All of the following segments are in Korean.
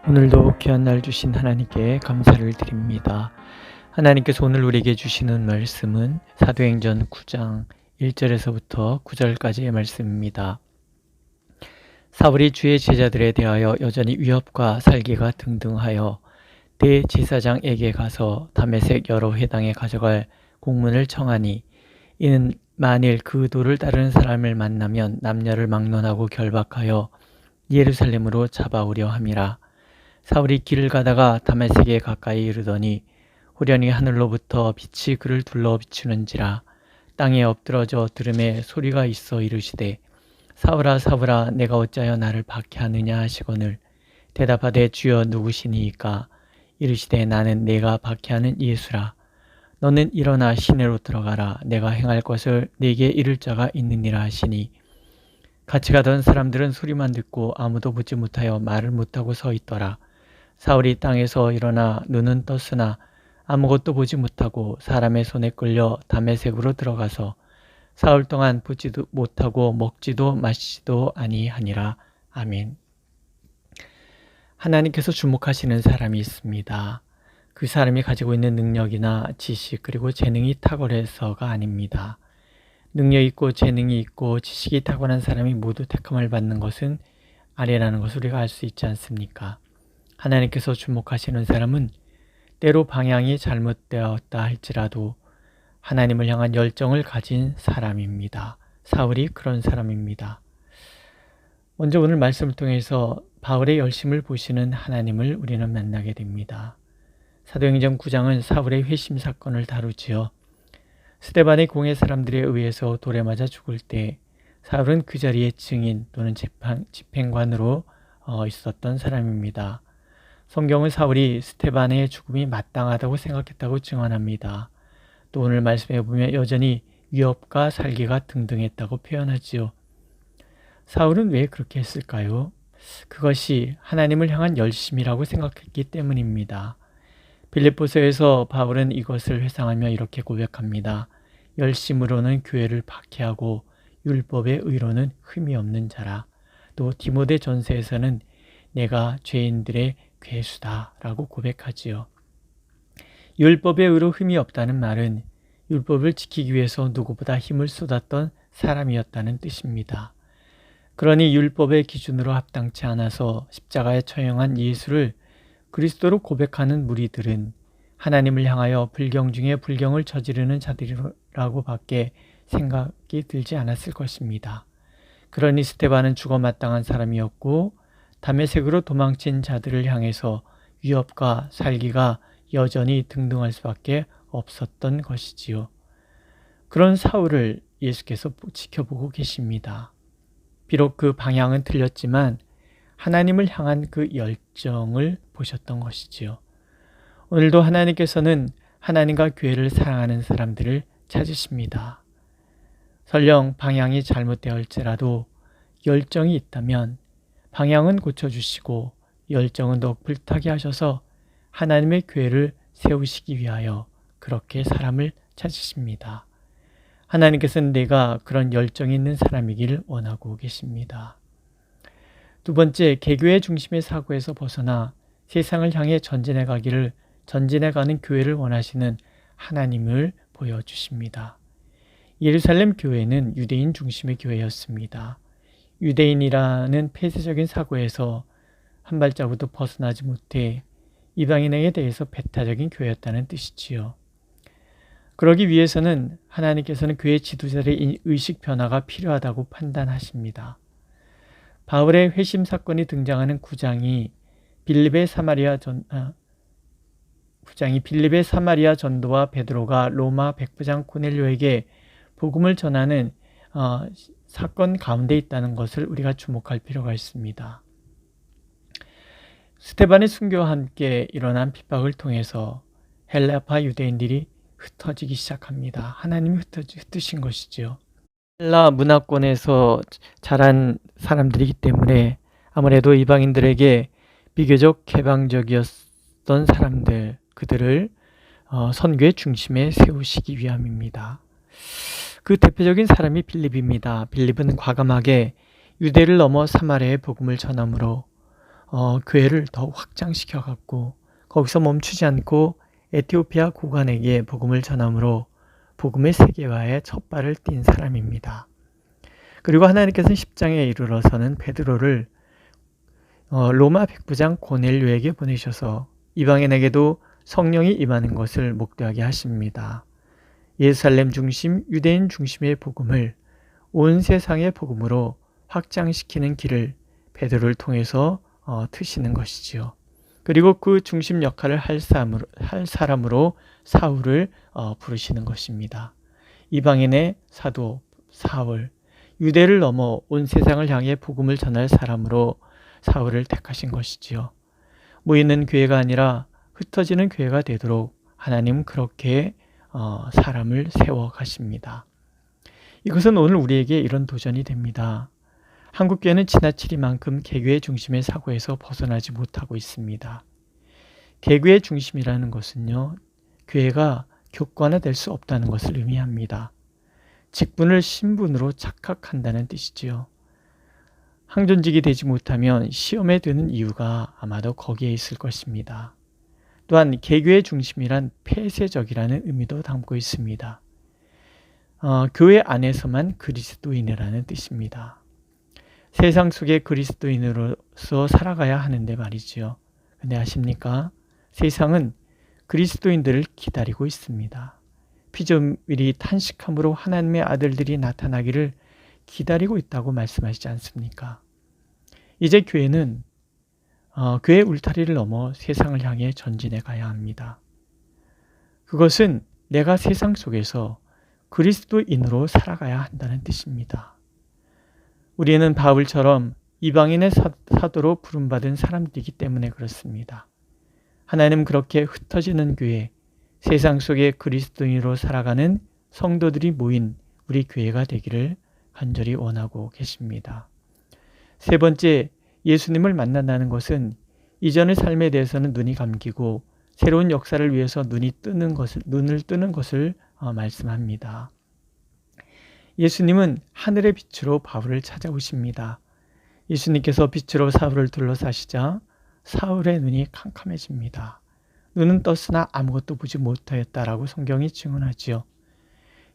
오늘도 귀한 날 주신 하나님께 감사를 드립니다. 하나님께서 오늘 우리에게 주시는 말씀은 사도행전 9장 1절에서부터 9절까지의 말씀입니다. 사울이 주의 제자들에 대하여 여전히 위협과 살기가 등등하여 대제사장에게 가서 다메섹 여러 회당에 가져갈 공문을 청하니, 이는 만일 그 도를 따르는 사람을 만나면 남녀를 막론하고 결박하여 예루살렘으로 잡아오려 함이라. 사울이 길을 가다가 다메섹에 가까이 이르더니 호련히 하늘로부터 빛이 그를 둘러 비추는지라. 땅에 엎드러져 들음에 소리가 있어 이르시되, 사울아 사울아 내가 어찌하여 나를 박해하느냐 하시거늘, 대답하되 주여 누구시니이까? 이르시되 나는 내가 박해하는 예수라. 너는 일어나 시내로 들어가라. 내가 행할 것을 네게 이를 자가 있느니라 하시니, 같이 가던 사람들은 소리만 듣고 아무도 보지 못하여 말을 못하고 서 있더라. 사울이 땅에서 일어나 눈은 떴으나 아무것도 보지 못하고 사람의 손에 끌려 다메섹으로 들어가서 사흘 동안 보지도 못하고 먹지도 마시지도 아니하니라. 아멘. 하나님께서 주목하시는 사람이 있습니다. 그 사람이 가지고 있는 능력이나 지식 그리고 재능이 탁월해서가 아닙니다. 능력 있고 재능이 있고 지식이 탁월한 사람이 모두 택함을 받는 것은 아니라는 것을 우리가 알 수 있지 않습니까? 하나님께서 주목하시는 사람은 때로 방향이 잘못되었다 할지라도 하나님을 향한 열정을 가진 사람입니다. 사울이 그런 사람입니다. 먼저 오늘 말씀을 통해서 바울의 열심을 보시는 하나님을 우리는 만나게 됩니다. 사도행전 9장은 사울의 회심 사건을 다루지요. 스데반의 공회 사람들에 의해서 돌에 맞아 죽을 때 사울은 그 자리에 증인 또는 집행관으로 있었던 사람입니다. 성경은 사울이 스데반의 죽음이 마땅하다고 생각했다고 증언합니다. 또 오늘 말씀에 보면 여전히 위협과 살기가 등등했다고 표현하지요. 사울은 왜 그렇게 했을까요? 그것이 하나님을 향한 열심이라고 생각했기 때문입니다. 빌립보서에서 바울은 이것을 회상하며 이렇게 고백합니다. 열심으로는 교회를 박해하고 율법의 의로는 흠이 없는 자라. 또 디모데 전서에서는 내가 죄인들의 괴수다라고 고백하지요. 율법의 의로 흠이 없다는 말은 율법을 지키기 위해서 누구보다 힘을 쏟았던 사람이었다는 뜻입니다. 그러니 율법의 기준으로 합당치 않아서 십자가에 처형한 예수를 그리스도로 고백하는 무리들은 하나님을 향하여 불경 중에 불경을 저지르는 자들이라고 밖에 생각이 들지 않았을 것입니다. 그러니 스데반은 죽어 마땅한 사람이었고 다메섹으로 도망친 자들을 향해서 위협과 살기가 여전히 등등할 수밖에 없었던 것이지요. 그런 사울을 예수께서 지켜보고 계십니다. 비록 그 방향은 틀렸지만 하나님을 향한 그 열정을 보셨던 것이지요. 오늘도 하나님께서는 하나님과 교회를 사랑하는 사람들을 찾으십니다. 설령 방향이 잘못되었을지라도 열정이 있다면 방향은 고쳐주시고 열정은 더욱 불타게 하셔서 하나님의 교회를 세우시기 위하여 그렇게 사람을 찾으십니다. 하나님께서는 내가 그런 열정이 있는 사람이길 원하고 계십니다. 두 번째, 개교의 중심의 사고에서 벗어나 세상을 향해 전진해가는 교회를 원하시는 하나님을 보여주십니다. 예루살렘 교회는 유대인 중심의 교회였습니다. 유대인이라는 폐쇄적인 사고에서 한 발자국도 벗어나지 못해 이방인에게 대해서 배타적인 교회였다는 뜻이지요. 그러기 위해서는 하나님께서는 교회 지도자들의 의식 변화가 필요하다고 판단하십니다. 바울의 회심 사건이 등장하는 9장이 빌립의 사마리아 전도와 베드로가 로마 백부장 고넬료에게 복음을 전하는 사건 가운데 있다는 것을 우리가 주목할 필요가 있습니다. 스데반의 순교와 함께 일어난 핍박을 통해서 헬라파 유대인들이 흩어지기 시작합니다. 하나님이 흩으신 것이지요. 헬라 문화권에서 자란 사람들이기 때문에 아무래도 이방인들에게 비교적 개방적이었던 사람들, 그들을 선교의 중심에 세우시기 위함입니다. 그 대표적인 사람이 빌립입니다. 빌립은 과감하게 유대를 넘어 사마리아의 복음을 전함으로 교회를 더 확장시켜 갖고 거기서 멈추지 않고 에티오피아 고관에게 복음을 전함으로 복음의 세계화에 첫 발을 띈 사람입니다. 그리고 하나님께서는 10장에 이르러서는 베드로를 로마 백부장 고넬료에게 보내셔서 이방인에게도 성령이 임하는 것을 목도하게 하십니다. 예루살렘 중심, 유대인 중심의 복음을 온 세상의 복음으로 확장시키는 길을 베드로를 통해서 트시는 것이지요. 그리고 그 중심 역할을 할 사람으로 사울을 부르시는 것입니다. 이방인의 사도 사울, 유대를 넘어 온 세상을 향해 복음을 전할 사람으로 사울을 택하신 것이지요. 모이는 교회가 아니라 흩어지는 교회가 되도록 하나님은 그렇게 사람을 세워 가십니다. 이것은 오늘 우리에게 이런 도전이 됩니다. 한국교회는 지나치리만큼 개교의 중심의 사고에서 벗어나지 못하고 있습니다. 개교의 중심이라는 것은요, 교회가 교권화될 수 없다는 것을 의미합니다. 직분을 신분으로 착각한다는 뜻이지요. 항존직이 되지 못하면 시험에 드는 이유가 아마도 거기에 있을 것입니다. 또한 개교의 중심이란 폐쇄적이라는 의미도 담고 있습니다. 교회 안에서만 그리스도인이라는 뜻입니다. 세상 속에 그리스도인으로서 살아가야 하는데 말이지요. 근데 아십니까? 세상은 그리스도인들을 기다리고 있습니다. 피조물이 탄식함으로 하나님의 아들들이 나타나기를 기다리고 있다고 말씀하시지 않습니까? 이제 교회는 교회의 울타리를 넘어 세상을 향해 전진해 가야 합니다. 그것은 내가 세상 속에서 그리스도인으로 살아가야 한다는 뜻입니다. 우리는 바울처럼 이방인의 사도로 부름받은 사람들이기 때문에 그렇습니다. 하나님 그렇게 흩어지는 교회, 세상 속에 그리스도인으로 살아가는 성도들이 모인 우리 교회가 되기를 간절히 원하고 계십니다. 세 번째, 예수님을 만난다는 것은 이전의 삶에 대해서는 눈이 감기고 새로운 역사를 위해서 눈을 뜨는 것을 말씀합니다. 예수님은 하늘의 빛으로 바울을 찾아오십니다. 예수님께서 빛으로 사울을 둘러싸시자 사울의 눈이 캄캄해집니다. 눈은 떴으나 아무것도 보지 못하였다라고 성경이 증언하지요.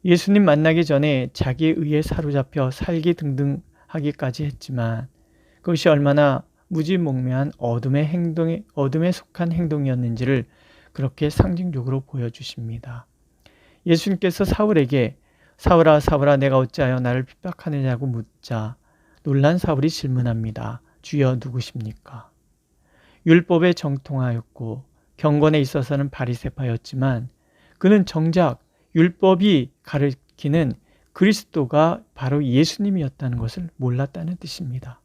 예수님 만나기 전에 자기의 의에 사로잡혀 살기 등등하기까지 했지만 그것이 얼마나 무지몽매한 어둠에 속한 행동이었는지를 그렇게 상징적으로 보여주십니다. 예수님께서 사울에게 사울아 사울아 내가 어찌하여 나를 핍박하느냐고 묻자 놀란 사울이 질문합니다. 주여 누구십니까? 율법에 정통하였고 경건에 있어서는 바리새파였지만 그는 정작 율법이 가리키는 그리스도가 바로 예수님이었다는 것을 몰랐다는 뜻입니다.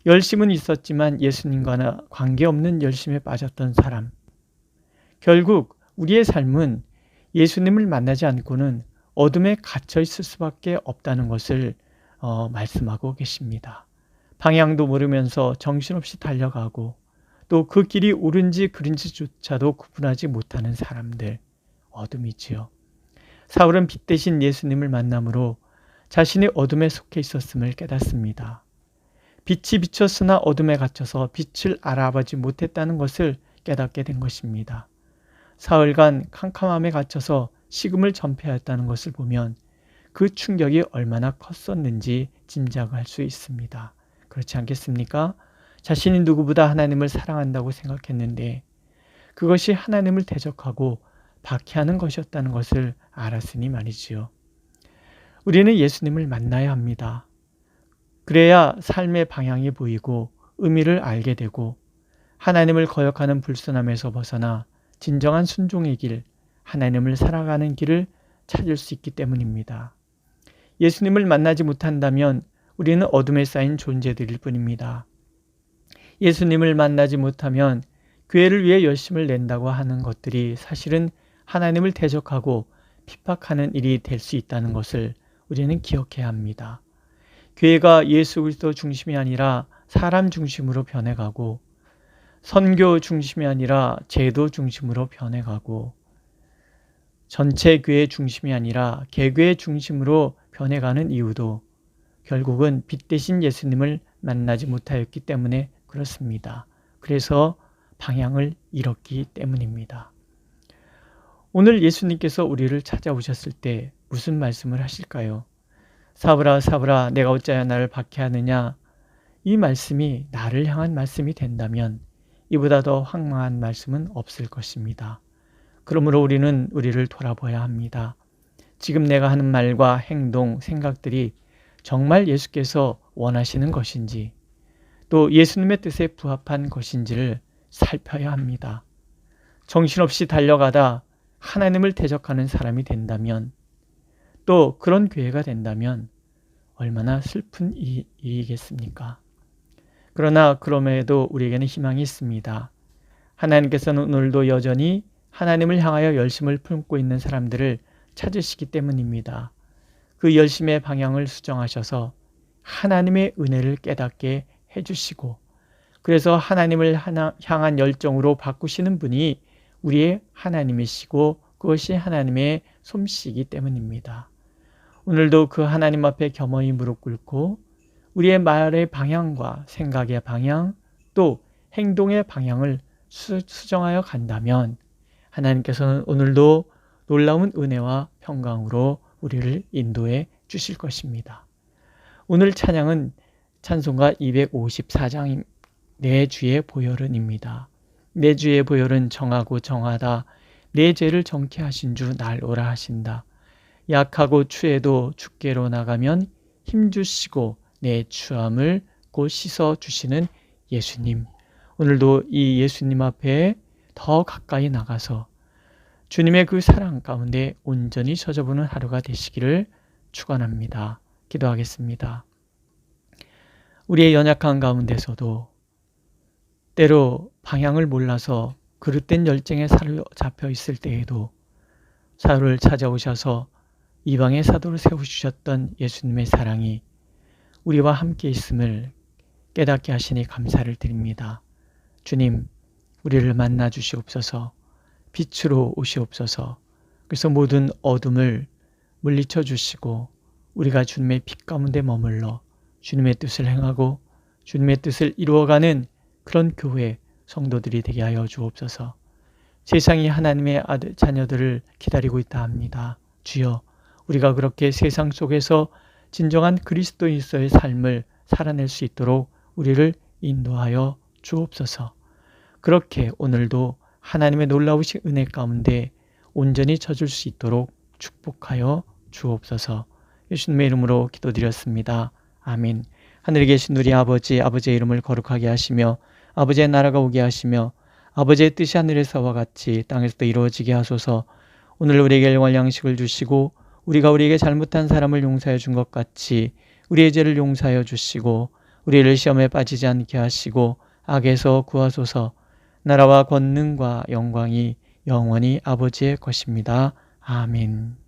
열심은 있었지만 예수님과는 관계없는 열심에 빠졌던 사람. 결국 우리의 삶은 예수님을 만나지 않고는 어둠에 갇혀 있을 수밖에 없다는 것을 말씀하고 계십니다. 방향도 모르면서 정신없이 달려가고 또 그 길이 옳은지 그른지조차도 구분하지 못하는 사람들, 어둠이지요. 사울은 빛 대신 예수님을 만남으로 자신이 어둠에 속해 있었음을 깨닫습니다. 빛이 비쳤으나 어둠에 갇혀서 빛을 알아보지 못했다는 것을 깨닫게 된 것입니다. 사흘간 캄캄함에 갇혀서 식음을 전폐하였다는 것을 보면 그 충격이 얼마나 컸었는지 짐작할 수 있습니다. 그렇지 않겠습니까? 자신이 누구보다 하나님을 사랑한다고 생각했는데 그것이 하나님을 대적하고 박해하는 것이었다는 것을 알았으니 말이지요. 우리는 예수님을 만나야 합니다. 그래야 삶의 방향이 보이고 의미를 알게 되고 하나님을 거역하는 불순함에서 벗어나 진정한 순종의 길, 하나님을 살아가는 길을 찾을 수 있기 때문입니다. 예수님을 만나지 못한다면 우리는 어둠에 쌓인 존재들일 뿐입니다. 예수님을 만나지 못하면 교회를 위해 열심을 낸다고 하는 것들이 사실은 하나님을 대적하고 핍박하는 일이 될 수 있다는 것을 우리는 기억해야 합니다. 교회가 예수 그리스도 중심이 아니라 사람 중심으로 변해가고 선교 중심이 아니라 제도 중심으로 변해가고 전체 교회 중심이 아니라 개교회 중심으로 변해가는 이유도 결국은 빛 대신 예수님을 만나지 못하였기 때문에 그렇습니다. 그래서 방향을 잃었기 때문입니다. 오늘 예수님께서 우리를 찾아오셨을 때 무슨 말씀을 하실까요? 사브라 사브라 내가 어찌하여 나를 박해하느냐. 이 말씀이 나를 향한 말씀이 된다면 이보다 더 황망한 말씀은 없을 것입니다. 그러므로 우리는 우리를 돌아봐야 합니다. 지금 내가 하는 말과 행동, 생각들이 정말 예수께서 원하시는 것인지, 또 예수님의 뜻에 부합한 것인지를 살펴야 합니다. 정신없이 달려가다 하나님을 대적하는 사람이 된다면, 또 그런 교회가 된다면 얼마나 슬픈 일이겠습니까? 그러나 그럼에도 우리에게는 희망이 있습니다. 하나님께서는 오늘도 여전히 하나님을 향하여 열심을 품고 있는 사람들을 찾으시기 때문입니다. 그 열심의 방향을 수정하셔서 하나님의 은혜를 깨닫게 해주시고, 그래서 하나님을 향한 열정으로 바꾸시는 분이 우리의 하나님이시고 그것이 하나님의 솜씨이기 때문입니다. 오늘도 그 하나님 앞에 겸허히 무릎 꿇고 우리의 말의 방향과 생각의 방향, 또 행동의 방향을 수정하여 간다면 하나님께서는 오늘도 놀라운 은혜와 평강으로 우리를 인도해 주실 것입니다. 오늘 찬양은 찬송가 254장 내 주의 보혈은입니다. 내 주의 보혈은 정하고 정하다. 내 죄를 정케 하신 주 날 오라 하신다. 약하고 추해도 주께로 나가면 힘주시고 내 추함을 곧 씻어주시는 예수님. 오늘도 이 예수님 앞에 더 가까이 나가서 주님의 그 사랑 가운데 온전히 젖어보는 하루가 되시기를 축원합니다. 기도하겠습니다. 우리의 연약한 가운데서도 때로 방향을 몰라서 그릇된 열정에 사로잡혀 있을 때에도 사도를 찾아오셔서 이방의 사도를 세우셨던 예수님의 사랑이 우리와 함께 있음을 깨닫게 하시니 감사를 드립니다. 주님, 우리를 만나 주시옵소서. 빛으로 오시옵소서. 그래서 모든 어둠을 물리쳐 주시고 우리가 주님의 빛 가운데 머물러 주님의 뜻을 행하고 주님의 뜻을 이루어가는 그런 교회 성도들이 되게 하여 주옵소서. 세상이 하나님의 아들 자녀들을 기다리고 있다 합니다. 주여, 우리가 그렇게 세상 속에서 진정한 그리스도인으로서의 삶을 살아낼 수 있도록 우리를 인도하여 주옵소서. 그렇게 오늘도 하나님의 놀라우신 은혜 가운데 온전히 젖을 수 있도록 축복하여 주옵소서. 예수님의 이름으로 기도드렸습니다. 아멘. 하늘에 계신 우리 아버지, 아버지의 이름을 거룩하게 하시며 아버지의 나라가 오게 하시며 아버지의 뜻이 하늘에서와 같이 땅에서도 이루어지게 하소서. 오늘 우리에게 일용할 양식을 주시고 우리가 우리에게 잘못한 사람을 용서해 준 것 같이 우리의 죄를 용서하여 주시고 우리를 시험에 빠지지 않게 하시고 악에서 구하소서. 나라와 권능과 영광이 영원히 아버지의 것입니다. 아멘.